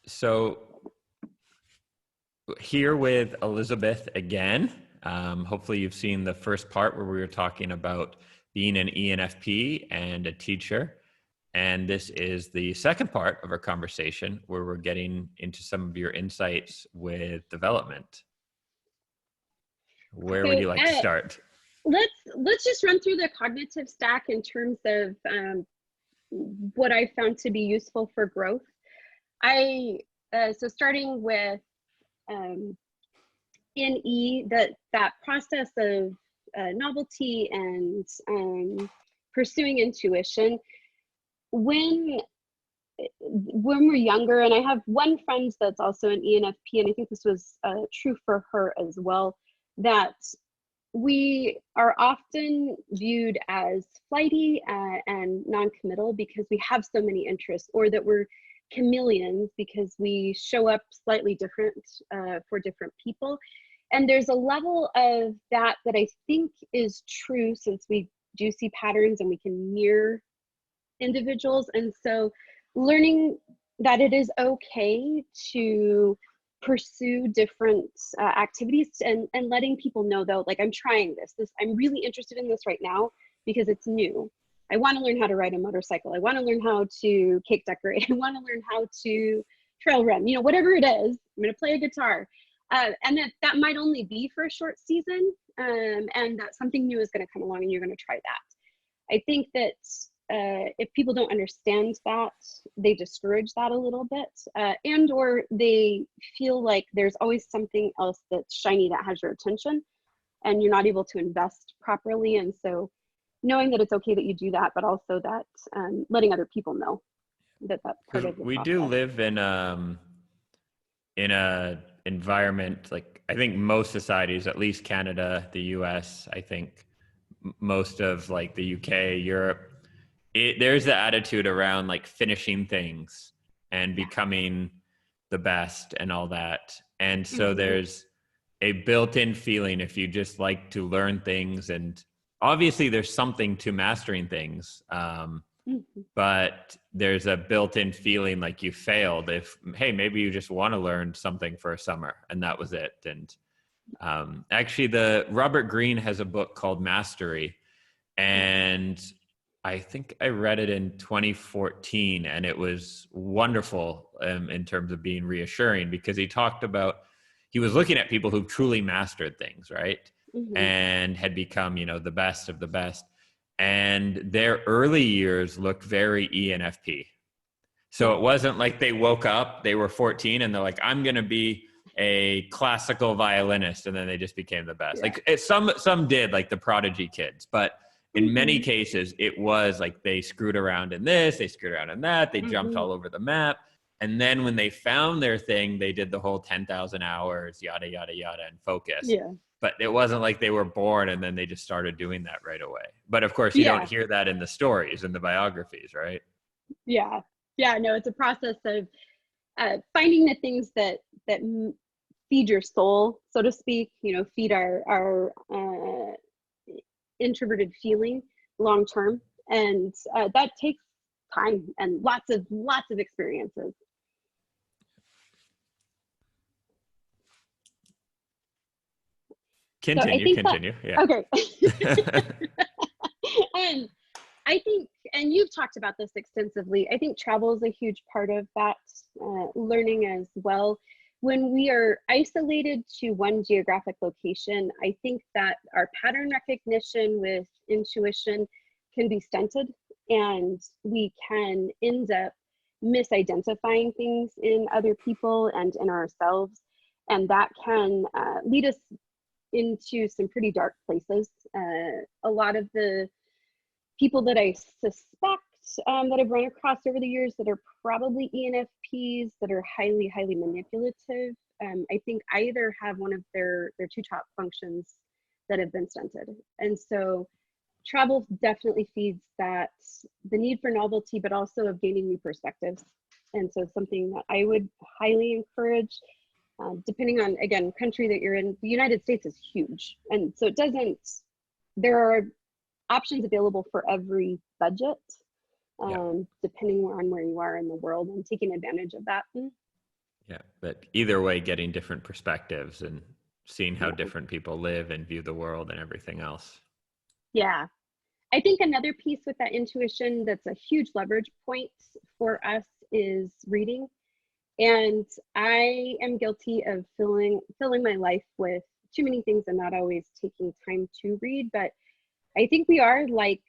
So here with Elizabeth again. Hopefully you've seen the first part where we were talking about being an ENFP and a teacher. And this is the second part of our conversation where we're getting into some of your insights with development. Where would you like to start? Let's just run through the cognitive stack in terms of what I found to be useful for growth. So starting with NE, that process of novelty and pursuing intuition. When we're younger, and I have one friend that's also an ENFP, and I think this was true for her as well, that we are often viewed as flighty and non-committal because we have so many interests, or that we're chameleons because we show up slightly different for different people. And there's a level of that I think is true, since we do see patterns and we can mirror individuals. And so learning that it is okay to pursue different activities, and letting people know, though, like, I'm trying this, I'm really interested in this right now because it's new. I want to learn how to ride a motorcycle. I want to learn how to cake decorate. I want to learn how to trail run, whatever it is. I'm going to play a guitar. And that might only be for a short season. And that something new is going to come along and you're going to try that. I think that if people don't understand that, they discourage that a little bit, and or they feel like there's always something else that's shiny that has your attention and you're not able to invest properly. And so knowing that it's okay that you do that, but also that letting other people know that that's part of the we process. do live in a environment, like I think most societies, at least Canada, the US, I think most of like the UK, Europe, there's the attitude around like finishing things and becoming the best and all that. And so there's a built-in feeling, if you just like to learn things, and obviously there's something to mastering things, but there's a built-in feeling like you failed if, hey, maybe you just want to learn something for a summer and that was it. And actually the Robert Greene has a book called Mastery, and I think I read it in 2014, and it was wonderful in terms of being reassuring, because he was looking at people who truly mastered things, right? And had become, the best of the best. And their early years looked very ENFP. So it wasn't like they woke up, they were 14 and they're like, I'm going to be a classical violinist. And then they just became the best. Like some did, like the prodigy kids, but in many cases, it was like they screwed around in this, they screwed around in that, they jumped all over the map. And then when they found their thing, they did the whole 10,000 hours, yada, yada, yada, and focus. Yeah. But it wasn't like they were born and then they just started doing that right away. But of course, you don't hear that in the stories and the biographies, right? Yeah. Yeah, no, it's a process of finding the things that feed your soul, so to speak, feed our introverted feeling long term, and that takes time and lots of experiences. Continue. Yeah. Okay. And I think, and you've talked about this extensively, I think travel is a huge part of that learning as well. When we are isolated to one geographic location, I think that our pattern recognition with intuition can be stunted, and we can end up misidentifying things in other people and in ourselves. And that can lead us into some pretty dark places. A lot of the people that I suspect that I've run across over the years that are probably ENFPs that are highly, highly manipulative, I think either have one of their two top functions that have been stunted. And so travel definitely feeds that, the need for novelty, but also of gaining new perspectives. And so something that I would highly encourage, depending on, again, country that you're in. The United States is huge. And so there are options available for every budget, depending on where you are in the world, and taking advantage of that. Yeah. But either way, getting different perspectives and seeing how Yeah. different people live and view the world and everything else. Yeah. I think another piece with that intuition that's a huge leverage point for us is reading. And I am guilty of filling my life with too many things and not always taking time to read. But I think we are like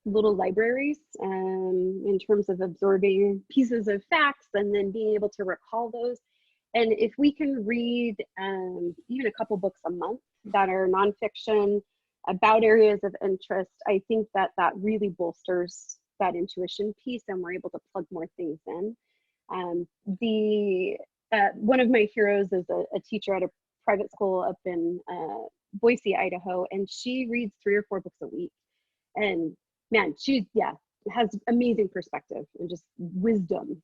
little libraries in terms of absorbing pieces of facts and then being able to recall those. And if we can read even a couple books a month that are nonfiction about areas of interest, I think that that really bolsters that intuition piece and we're able to plug more things in. One of my heroes is a teacher at a private school up in Boise, Idaho, and she reads 3 or 4 books a week. And man, she has amazing perspective and just wisdom.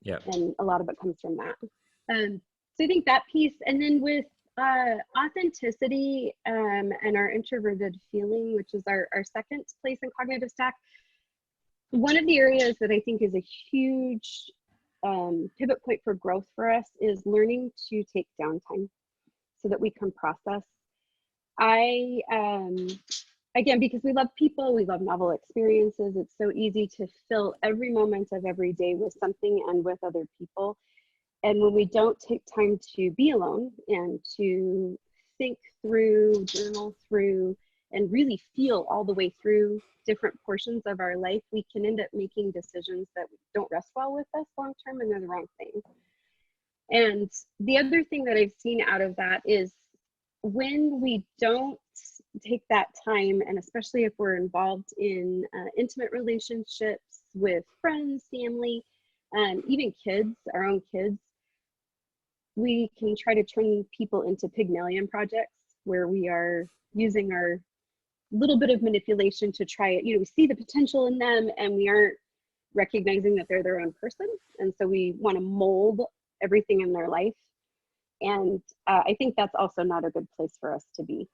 Yeah. And a lot of it comes from that. So I think that piece, and then with authenticity and our introverted feeling, which is our second place in cognitive stack, one of the areas that I think is a huge pivot point for growth for us is learning to take downtime so that we can process. Again, because we love people, we love novel experiences, it's so easy to fill every moment of every day with something and with other people. And when we don't take time to be alone and to think through, journal through, and really feel all the way through different portions of our life, we can end up making decisions that don't rest well with us long term, and they're the wrong thing. And the other thing that I've seen out of that is when we don't take that time, and especially if we're involved in intimate relationships with friends, family, even kids, our own kids, we can try to turn people into Pygmalion projects where we are using our little bit of manipulation to try it. We see the potential in them and we aren't recognizing that they're their own person. And so we want to mold everything in their life. And I think that's also not a good place for us to be.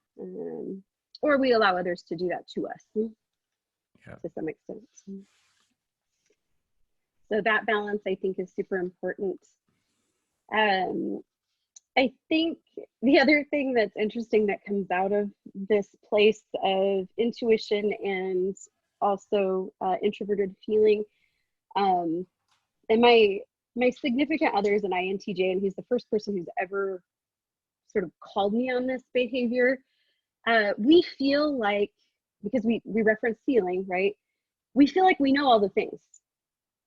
Or we allow others to do that to us to some extent. So that balance, I think, is super important. I think the other thing that's interesting that comes out of this place of intuition and also introverted feeling, and my significant other is an INTJ, and he's the first person who's ever sort of called me on this behavior. We feel like, because we reference feeling, right? We feel like we know all the things.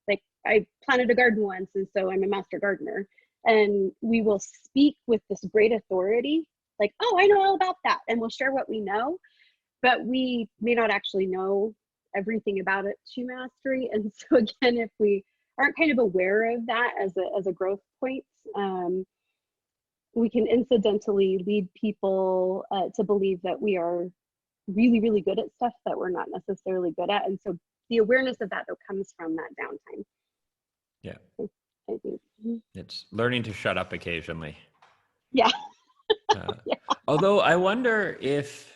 Like, I planted a garden once, and so I'm a master gardener. And we will speak with this great authority, like, oh, I know all about that. And we'll share what we know, but we may not actually know everything about it to mastery. And so again, if we aren't kind of aware of that as a growth point, we can incidentally lead people to believe that we are really, really good at stuff that we're not necessarily good at. And so the awareness of that, though, comes from that downtime. Yeah. I think. It's learning to shut up occasionally. Yeah. Yeah. Although I wonder if,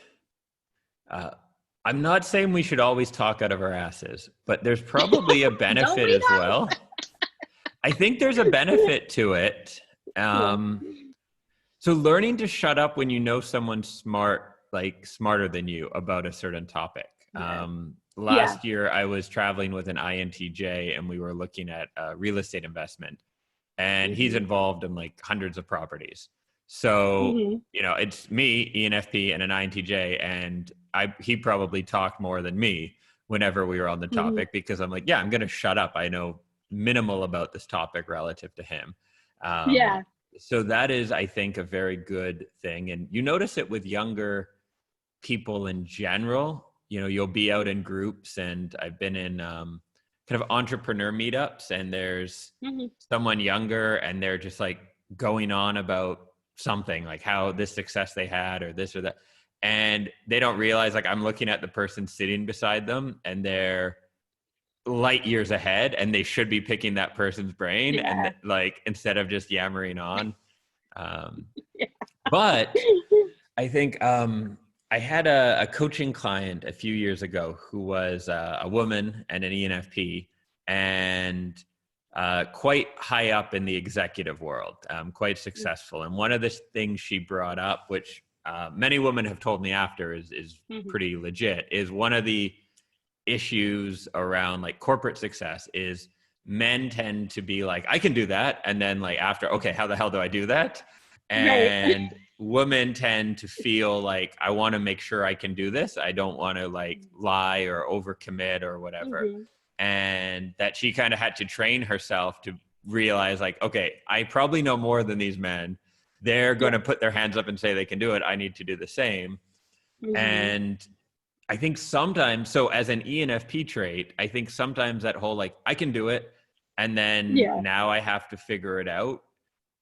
I'm not saying we should always talk out of our asses, but there's probably a benefit as well. I think there's a benefit to it. So learning to shut up when you know someone's smarter than you about a certain topic. Last year, I was traveling with an INTJ and we were looking at real estate investment, and he's involved in like hundreds of properties. So, it's me, ENFP, and an INTJ, and he probably talked more than me whenever we were on the topic because I'm like, yeah, I'm going to shut up. I know minimal about this topic relative to him. So that is, I think, a very good thing. And you notice it with younger people in general. You'll be out in groups, and I've been in kind of entrepreneur meetups, and there's someone younger and they're just like going on about something, like how this success they had or this or that. And they don't realize, like, I'm looking at the person sitting beside them and they're light years ahead, and they should be picking that person's brain and like, instead of just yammering on. But I think I had a coaching client a few years ago who was a woman and an ENFP, and quite high up in the executive world, quite successful. And one of the things she brought up, which many women have told me after is pretty legit, is one of the issues around like corporate success is men tend to be like, I can do that. And then like after, okay, how the hell do I do that? And women tend to feel like, I want to make sure I can do this. I don't want to like lie or overcommit or whatever. And that she kind of had to train herself to realize like, okay, I probably know more than these men. They're going to put their hands up and say they can do it. I need to do the same. And I think sometimes, so as an ENFP trait, I think sometimes that whole like, I can do it, and then now I have to figure it out,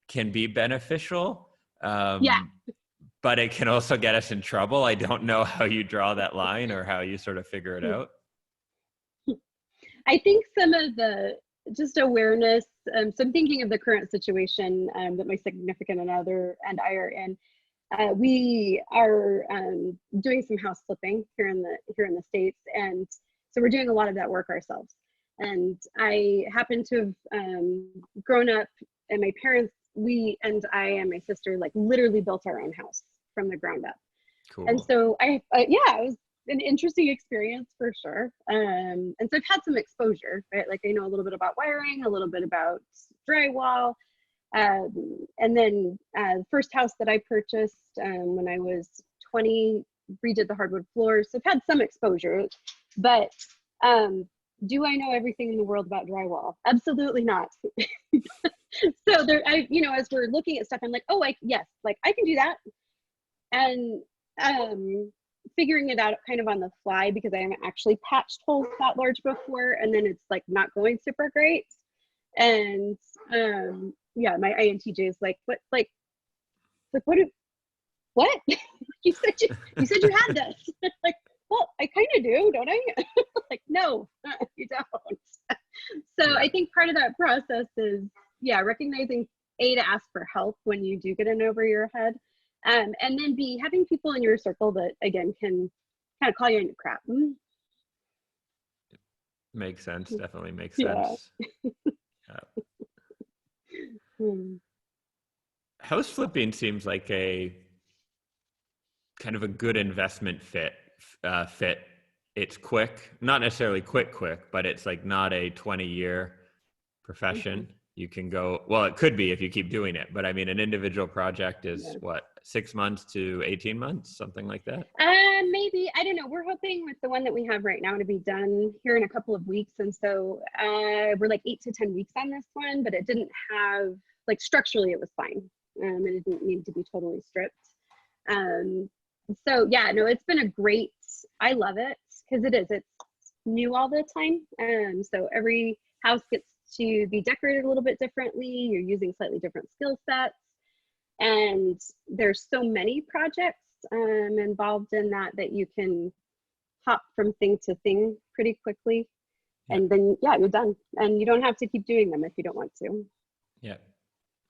can be beneficial. But it can also get us in trouble. I don't know how you draw that line or how you sort of figure it out. I think some of the just awareness, so I'm thinking of the current situation that my significant other and I are in. We are doing some house flipping here in the States, and so we're doing a lot of that work ourselves. And I happen to have grown up, and my parents, I and my sister like literally built our own house from the ground up. Cool. And so it was an interesting experience for sure. And so I've had some exposure, right? Like I know a little bit about wiring, a little bit about drywall. And then the first house that I purchased when I was 20, redid the hardwood floors. So I've had some exposure, but do I know everything in the world about drywall? Absolutely not. So there, as we're looking at stuff, I'm like, oh, I can do that. And figuring it out kind of on the fly, because I haven't actually patched holes that large before, and then it's like not going super great. And my INTJ is like, what you said you had this. Like, well, I kind of do, don't I? Like, no, you don't. So I think part of that process is recognizing to ask for help when you do get in over your head. And then B, having people in your circle that, again, can kind of call you on your crap. Makes sense. Definitely makes sense. House flipping seems like a kind of a good investment fit. It's quick, not necessarily quick, but it's like not a 20-year profession. You can go, well, it could be if you keep doing it, but I mean, an individual project is what, 6 months to 18 months, something like that? Maybe, I don't know. We're hoping with the one that we have right now to be done here in a couple of weeks. And so we're like 8 to 10 weeks on this one, but it didn't have, like structurally it was fine. And it didn't need to be totally stripped. So yeah, no, it's been I love it because it's new all the time. So every house gets to be decorated a little bit differently. You're using slightly different skill sets, and there's so many projects involved in that you can hop from thing to thing pretty quickly. And then you're done, and you don't have to keep doing them if you don't want to.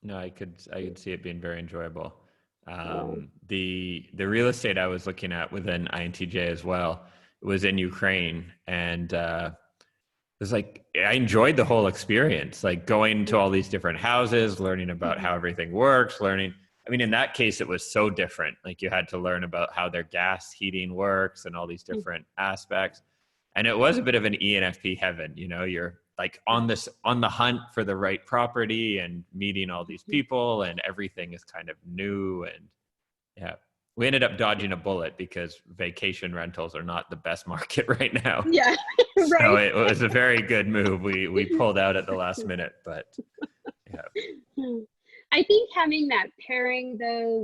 No, I could see it being very enjoyable. The real estate I was looking at with an INTJ as well was in Ukraine, and it was like, I enjoyed the whole experience, like going to all these different houses, learning about how everything works, in that case, it was so different. Like you had to learn about how their gas heating works and all these different aspects. And it was a bit of an ENFP heaven, you're like on the hunt for the right property and meeting all these people, and everything is kind of new. And we ended up dodging a bullet because vacation rentals are not the best market right now. Yeah, right. So it was a very good move. We pulled out at the last minute, but I think having that pairing though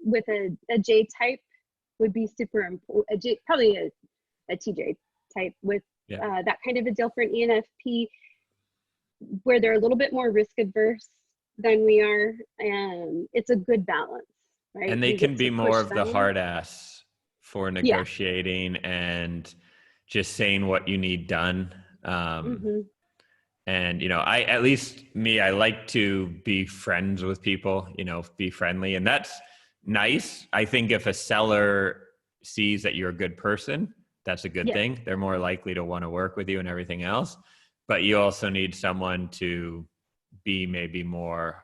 with a J type would be super important. Probably a TJ type with that kind of a deal for an ENFP, where they're a little bit more risk adverse than we are, and it's a good balance. Right? And they can be more of the hard ass for negotiating and just saying what you need done. And, I like to be friends with people, be friendly. And that's nice. I think if a seller sees that you're a good person, that's a good thing. They're more likely to want to work with you and everything else. but you also need someone to be maybe more,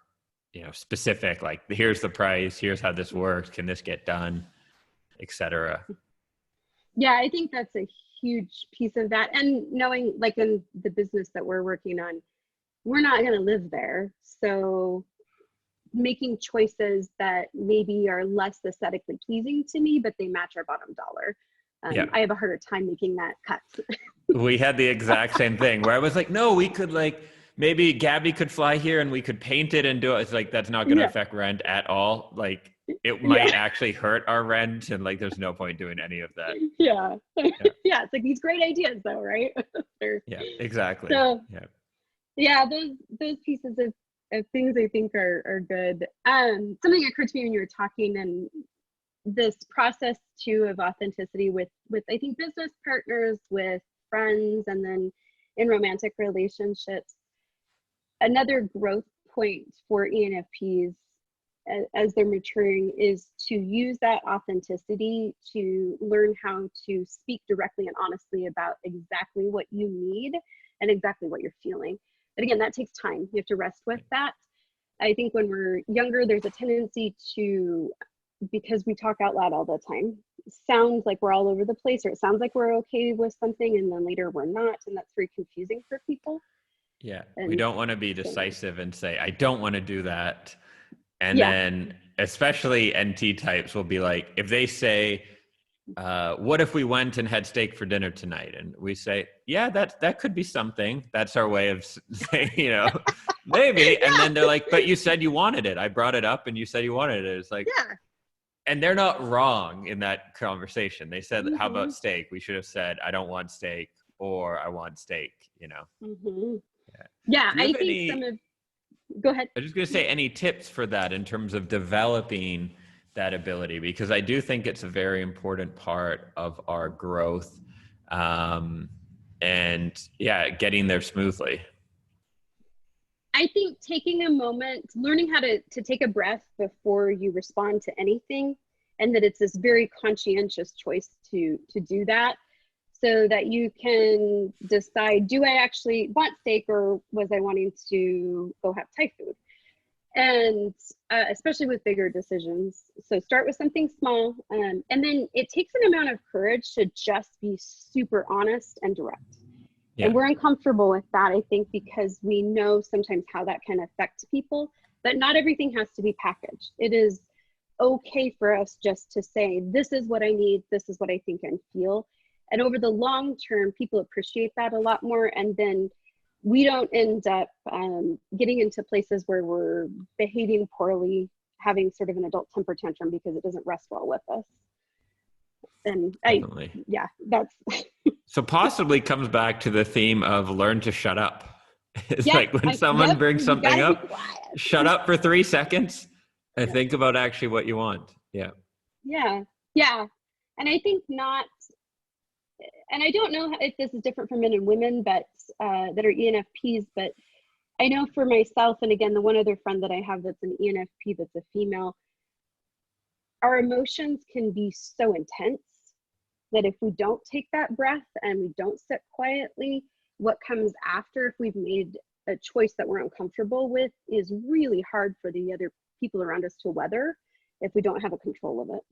specific, like here's the price, here's how this works, can this get done, etc. Yeah, I think that's a huge piece of that. And knowing, like, in the business that we're working on, we're not going to live there. So making choices that maybe are less aesthetically pleasing to me, but they match our bottom dollar. I have a harder time making that cut. We had the exact same thing where I was like, no, we could, like, maybe Gabby could fly here and we could paint it and do it. It's like, that's not going to affect rent at all. Like, it might actually hurt our rent, and like, there's no point doing any of that. Yeah. It's like these great ideas though, right? Yeah, exactly. So, those pieces of things I think are good. Something occurred to me when you were talking, and this process too of authenticity with I think business partners, with friends, and then in romantic relationships. Another growth point for ENFPs as they're maturing is to use that authenticity to learn how to speak directly and honestly about exactly what you need and exactly what you're feeling. But again, that takes time. You have to rest with that. I think when we're younger, there's a tendency to, because we talk out loud all the time, sounds like we're all over the place, or it sounds like we're okay with something and then later we're not, and that's very confusing for people. Yeah, we don't want to be decisive and say, I don't want to do that. And then especially NT types will be like, if they say, what if we went and had steak for dinner tonight? And we say, yeah, that could be something. That's our way of saying, maybe. And then they're like, but you said you wanted it. I brought it up and you said you wanted it. It's like, and they're not wrong in that conversation. They said, how about steak? We should have said, I don't want steak, or I want steak, Yeah, I think go ahead. I was just going to say, any tips for that in terms of developing that ability? Because I do think it's a very important part of our growth, and getting there smoothly. I think taking a moment, learning how to take a breath before you respond to anything, and that it's this very conscientious choice to do that, so that you can decide, do I actually want steak, or was I wanting to go have Thai food? And especially with bigger decisions. So start with something small, and then it takes an amount of courage to just be super honest and direct. Yeah. And we're uncomfortable with that, I think, because we know sometimes how that can affect people, but not everything has to be packaged. It is okay for us just to say, this is what I need, this is what I think and feel. And over the long term, people appreciate that a lot more. And then we don't end up getting into places where we're behaving poorly, having sort of an adult temper tantrum because it doesn't rest well with us. And that's. So possibly comes back to the theme of learn to shut up. It's like when someone brings something up, shut up for 3 seconds and think about actually what you want. Yeah. And I think and I don't know if this is different for men and women, but that are ENFPs, but I know for myself, and again, the one other friend that I have that's an ENFP that's a female, our emotions can be so intense that if we don't take that breath and we don't sit quietly, what comes after, if we've made a choice that we're uncomfortable with, is really hard for the other people around us to weather if we don't have a control of it.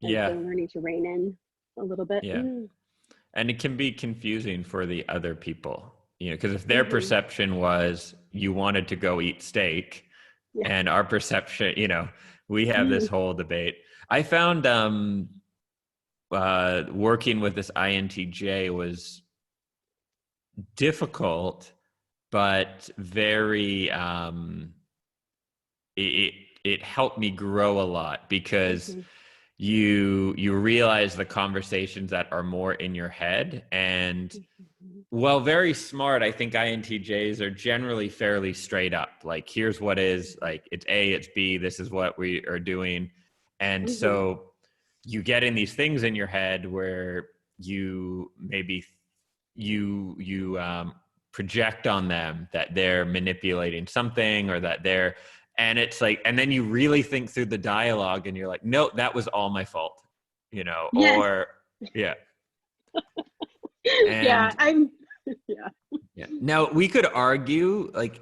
So learning to rein in a little bit. And it can be confusing for the other people, because if their perception was you wanted to go eat steak, and our perception, we have this whole debate. I found working with this INTJ was difficult, but very it helped me grow a lot, because you realize the conversations that are more in your head. And very smart, I think INTJs are generally fairly straight up, like, here's what is, like, it's A, it's B, this is what we are doing. And so you get in these things in your head where you maybe you project on them that they're manipulating something, or that they're, and it's like, and then you really think through the dialogue and you're like, no, that was all my fault, or I'm Yeah. Yeah. Now we could argue like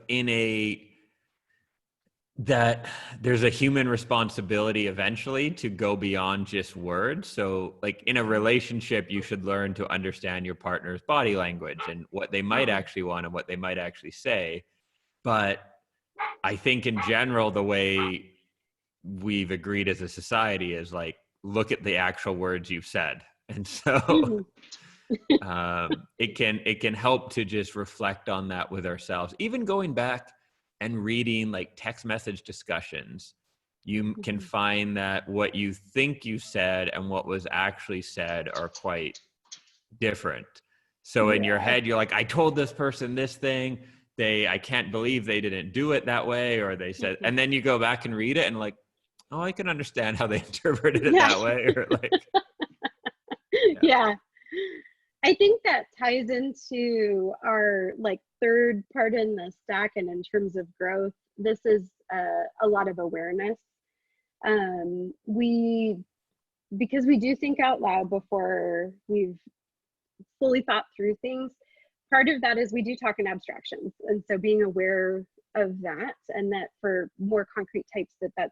that there's a human responsibility eventually to go beyond just words. So like in a relationship, you should learn to understand your partner's body language and what they might actually want and what they might actually say. But I think in general, the way we've agreed as a society is like, look at the actual words you've said. And so Mhm. it can help to just reflect on that with ourselves. Even going back and reading like text message discussions, you can Mhm. find that what you think you said and what was actually said are quite different. So in your Yeah. head, you're like, I told this person this thing. I can't believe they didn't do it that way, or they said, Mhm. and then you go back and read it and like, oh, I can understand how they interpreted it Yeah. that way, or like, yeah, Yeah. I think that ties into our like third part in the stack, and in terms of growth, this is a lot of awareness. We Because we do think out loud before we've fully thought through things. Part of that is we do talk in abstractions, and so being aware of that, and that for more concrete types, that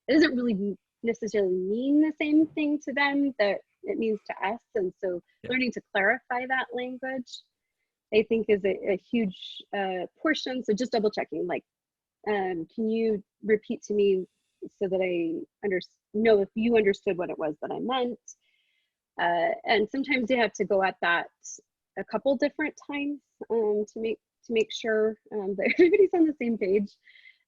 it doesn't really necessarily mean the same thing to them that it means to us. And so yeah, learning to clarify that language, I think, is a huge portion. So just double checking, like, can you repeat to me so that I know if you understood what it was that I meant? And sometimes you have to go at that a couple different times to make sure that everybody's on the same page.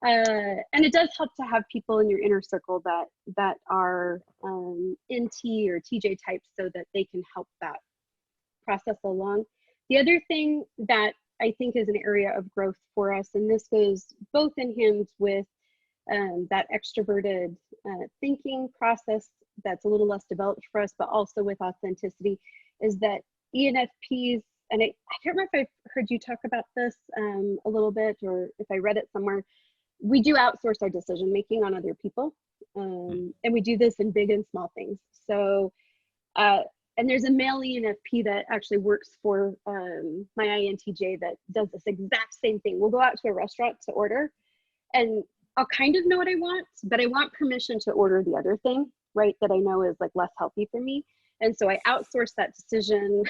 And it does help to have people in your inner circle that are NT or TJ types, so that they can help that process along. The other thing that I think is an area of growth for us, and this goes both in hand with that extroverted thinking process that's a little less developed for us, but also with authenticity, is that ENFPs, and I can't remember if I've heard you talk about this a little bit, or if I read it somewhere, we do outsource our decision making on other people. And we do this in big and small things. So, and there's a male ENFP that actually works for my INTJ that does this exact same thing. We'll go out to a restaurant to order, and I'll kind of know what I want, but I want permission to order the other thing, right? That I know is like less healthy for me. And so I outsource that decision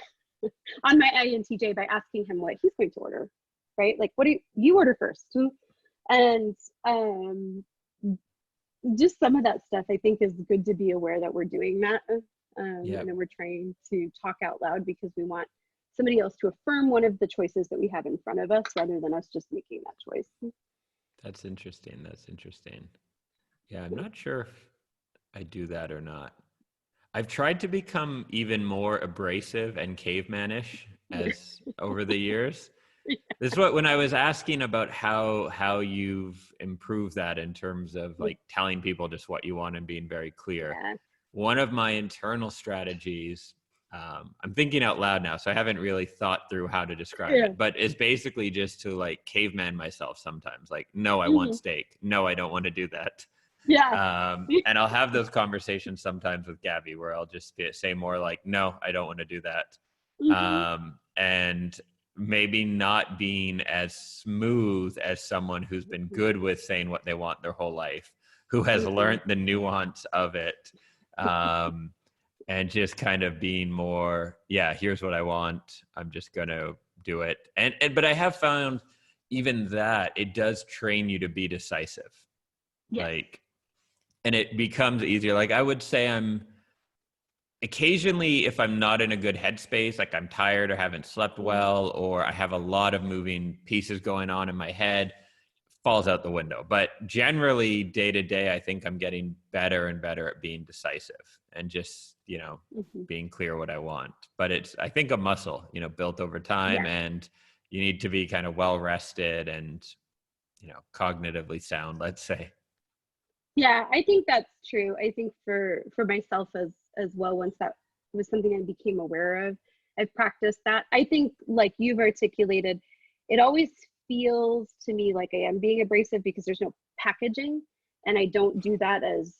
on my INTJ by asking him what he's going to order, right? Like, what do you order first? And just some of that stuff, I think, is good to be aware that we're doing that. yeah. And then we're trying to talk out loud because we want somebody else to affirm one of the choices that we have in front of us, rather than us just making that choice. That's interesting. That's interesting. Yeah, I'm not sure if I do that or not. I've tried to become even more abrasive and cavemanish as over the years. This is what when I was asking about how you've improved that in terms of like telling people just what you want and being very clear. Yeah. One of my internal strategies, I'm thinking out loud now, so I haven't really thought through how to describe Yeah. it, but it's basically just to like caveman myself sometimes. Like, no, I want Mhm. steak. No, I don't want to do that. Yeah. And I'll have those conversations sometimes with Gabby where I'll just say more like, no, I don't want to do that. Mhm. And maybe not being as smooth as someone who's been good with saying what they want their whole life, who has Mhm. learned the nuance of it. Um, and just kind of being more, yeah, here's what I want. I'm just going to do it. But I have found even that it does train you to be decisive. Yes. Like, and it becomes easier. Like I would say I'm occasionally, if I'm not in a good headspace, like I'm tired or haven't slept Mhm. well, or I have a lot of moving pieces going on in my head, falls out the window. But generally, day to day, I think I'm getting better and better at being decisive and just, Mhm. being clear what I want. But it's, I think, a muscle, built over time, Yeah. and you need to be kind of well rested and, cognitively sound, let's say. Yeah, I think that's true. I think for myself as well, once that was something I became aware of, I've practiced that. I think, like you've articulated, it always feels to me like I am being abrasive because there's no packaging, and I don't do that as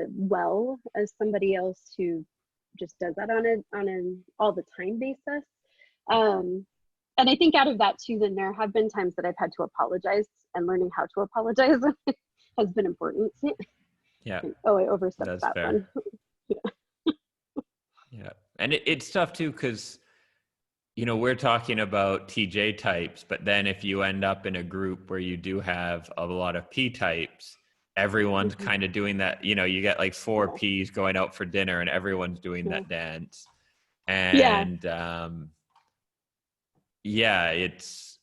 well as somebody else who just does that on an all the time basis. Um, And I think out of that too, then there have been times that I've had to apologize, and learning how to apologize has been important. Yeah. Oh, I overstepped That's that fair. one. Yeah. And it's tough too, because, you know, we're talking about TJ types, but then if you end up in a group where you do have a lot of P types, everyone's kind of doing that. You know, you get like four Ps going out for dinner and everyone's doing that dance. And yeah, it's,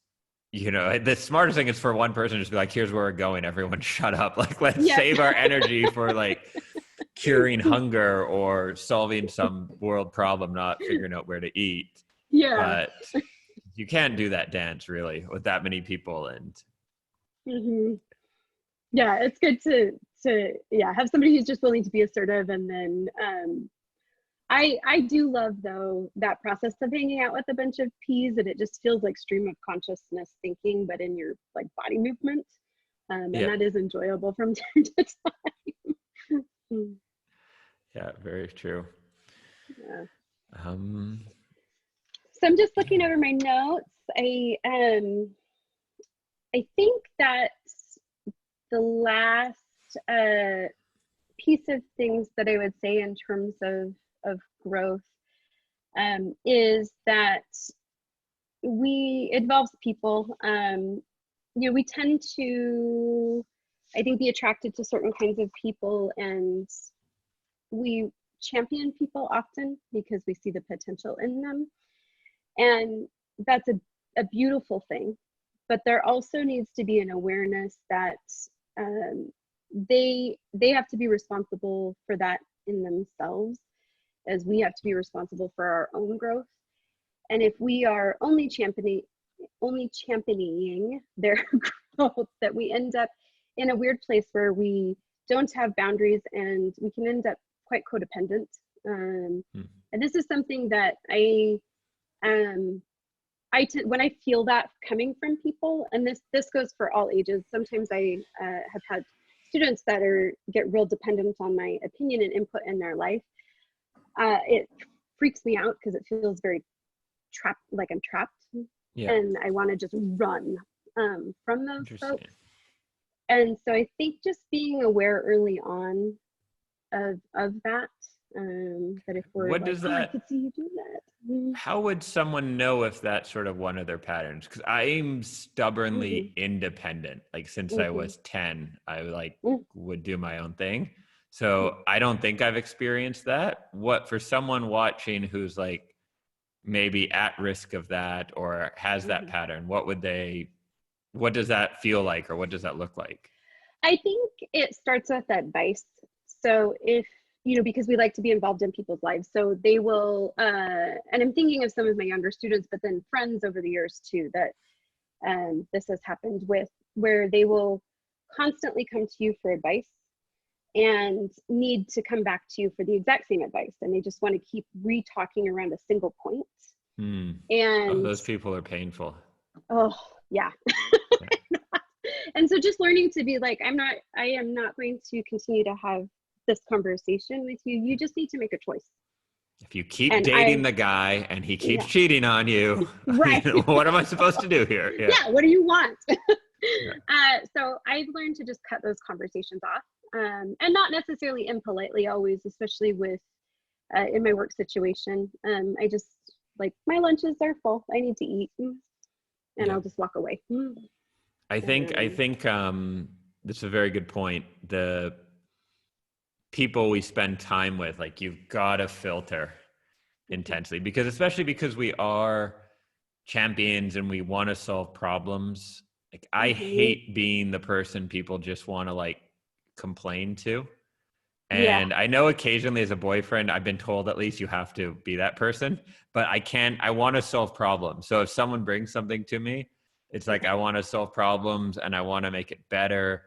you know, the smartest thing is for one person to just be like, here's where we're going. Everyone shut up. Like, let's save our energy for like curing hunger or solving some world problem, not figuring out where to eat. But you can't do that dance really with that many people. And yeah, it's good to have somebody who's just willing to be assertive. And then I do love though that process of hanging out with a bunch of P's, and it just feels like stream of consciousness thinking, but in your like body movement. And that is enjoyable from time to time. Yeah, very true. Yeah. So I'm just looking over my notes. I think that the last piece of things that I would say in terms of growth is that it involves people. You know, we tend to, I think, be attracted to certain kinds of people, and we champion people often because we see the potential in them. And that's a beautiful thing. But there also needs to be an awareness that they have to be responsible for that in themselves, as we have to be responsible for our own growth. And if we are only championing their growth, that we end up in a weird place where we don't have boundaries, and we can end up quite codependent. And this is something that when I feel that coming from people, and this goes for all ages. Sometimes I have had students that get real dependent on my opinion and input in their life. It freaks me out because it feels very trapped, like I'm trapped, and I want to just run from those folks. And so I think just being aware early on of that. That if we're what like, does that, I could see you do that. How would someone know if that's sort of one of their patterns? Because I'm stubbornly independent. Like since I was 10, I would do my own thing. So I don't think I've experienced that. What for someone watching who's like maybe at risk of that or has that pattern, what does that feel like, or what does that look like? I think it starts with advice. So if, you know, because we like to be involved in people's lives. So they will, and I'm thinking of some of my younger students, but then friends over the years too, that this has happened with, where they will constantly come to you for advice and need to come back to you for the exact same advice. And they just want to keep re-talking around a single point. And those people are painful. Oh, yeah. And so just learning to be like, I am not going to continue to have this conversation with you. You just need to make a choice. If you keep dating the guy and he keeps cheating on you, right? You know, what am I supposed to do here? Yeah, what do you want? So I've learned to just cut those conversations off, and not necessarily impolitely always, especially with in my work situation. I just like, my lunches are full. I need to eat, and I'll just walk away. I think this is a very good point. The people we spend time with, like, you've got to filter intensely, because especially because we are champions and we want to solve problems. Like, I hate being the person people just want to like complain to. And I know occasionally as a boyfriend, I've been told at least you have to be that person, but I want to solve problems. So if someone brings something to me, it's like, I want to solve problems and I want to make it better.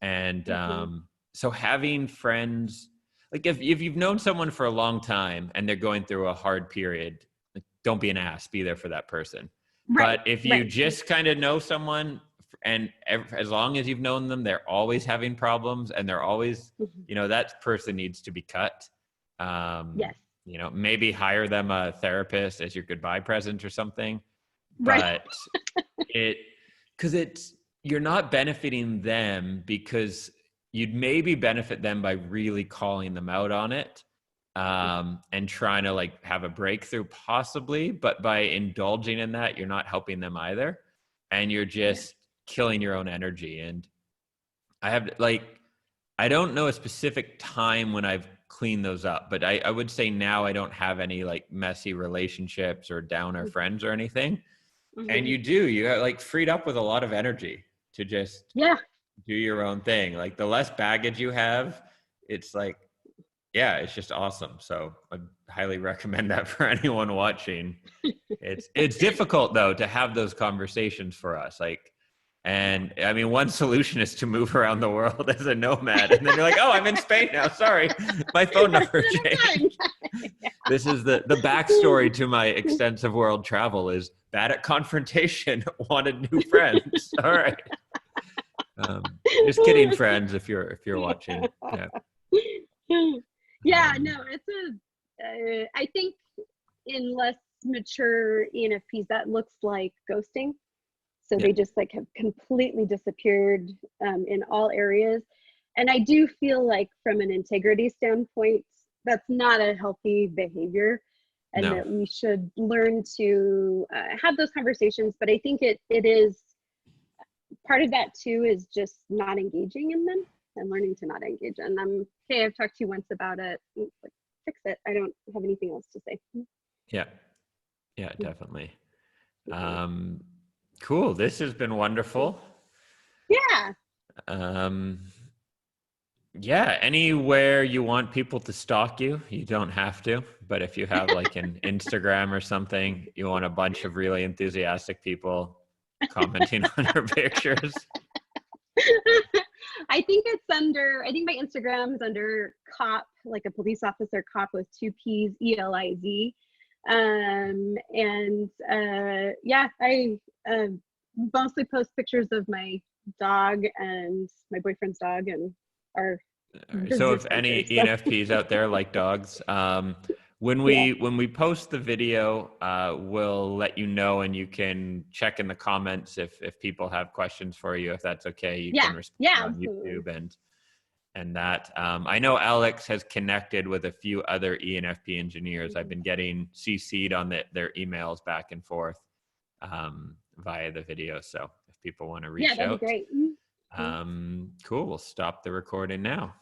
And so having friends, like if you've known someone for a long time and they're going through a hard period, like, don't be an ass, be there for that person. Right. But if you just kind of know someone, and as long as you've known them, they're always having problems and they're always, you know, that person needs to be cut. You know, maybe hire them a therapist as your goodbye present or something. Right. but you're not benefiting them, because you'd maybe benefit them by really calling them out on it, and trying to like have a breakthrough possibly, but by indulging in that, you're not helping them either. And you're just killing your own energy. And I don't know a specific time when I've cleaned those up, but I would say now I don't have any like messy relationships or downer friends or anything. And you are like freed up with a lot of energy to just do your own thing. Like the less baggage you have, it's like, yeah, it's just awesome. So I highly recommend that for anyone watching. It's difficult though to have those conversations for us. Like, and I mean, one solution is to move around the world as a nomad. And then you're like, oh, I'm in Spain now. Sorry, my phone number changed. This is the backstory to my extensive world travel is bad at confrontation, wanted new friends. All right. Just kidding, friends, if you're watching. Yeah, no, I think in less mature ENFPs, that looks like ghosting. So they just like have completely disappeared in all areas. And I do feel like from an integrity standpoint, that's not a healthy behavior, and that we should learn to have those conversations. But I think it is part of that too, is just not engaging in them and learning to not engage. And okay, I've talked to you once about it, like, fix it. I don't have anything else to say. Yeah, definitely. Cool. This has been wonderful. Yeah. Anywhere you want people to stalk you, you don't have to. But if you have like an Instagram or something, you want a bunch of really enthusiastic people commenting on your pictures. I think my Instagram is under cop, like a police officer, cop with 2 P's, ELIZ. I mostly post pictures of my dog and my boyfriend's dog and our so if any ENFPs out there like dogs, when we post the video, we'll let you know, and you can check in the comments if people have questions for you, if that's okay. You can respond on YouTube and that. I know Alex has connected with a few other ENFP engineers. I've been getting CC'd on their emails back and forth via the video. So if people want to reach out, that'd be great. cool. We'll stop the recording now.